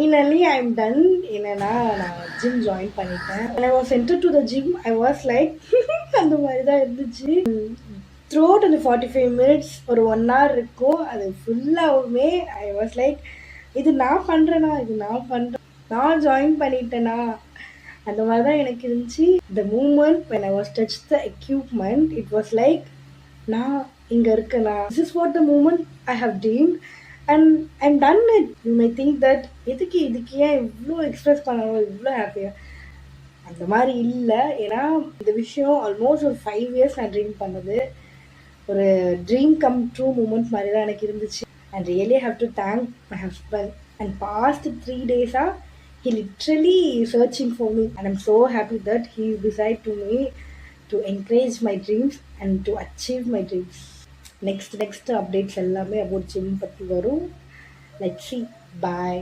Finally I am ton. என்னன்னா நான் gym join பண்ணிட்டேன். when I was entered to the gym I was like அந்த மாதிரி தான் இருந்துச்சு. த்ரூ அவுட் அந்த 45 மினிட்ஸ் ஒரு 1 hour இருக்கும். அது ஃபுல்லாகவுமே ஐ வாஸ் லைக் இது நான் பண்ணுறேனா, இது நான் பண்ணுறேன், நான் ஜாயின் பண்ணிட்டேனா, அந்த மாதிரி தான் எனக்கு இருந்துச்சு. The moment when I was touched the equipment it was like நான் இங்கே இருக்கேனா, this is what the moment I have dreamed and I'm done it. You may think that இதுக்கு ஏன் இவ்வளோ எக்ஸ்பிரஸ் பண்ணணும், இவ்வளோ ஹாப்பியாக, அந்த மாதிரி இல்லை. ஏன்னா இந்த விஷயம் ஆல்மோஸ்ட் ஒரு 5 years நான் ட்ரீம் பண்ணது. ஒரு ட்ரீம் கம் ட்ரூ மூமெண்ட் மாதிரி தான் எனக்கு இருந்துச்சு. And really have to thank my husband. And past 3 days he literally searching for me and I'm so happy that he is beside to me to encourage my dreams and to achieve my dreams. Next updates எல்லாமே about gym பற்றி வரும். Let's see. Bye.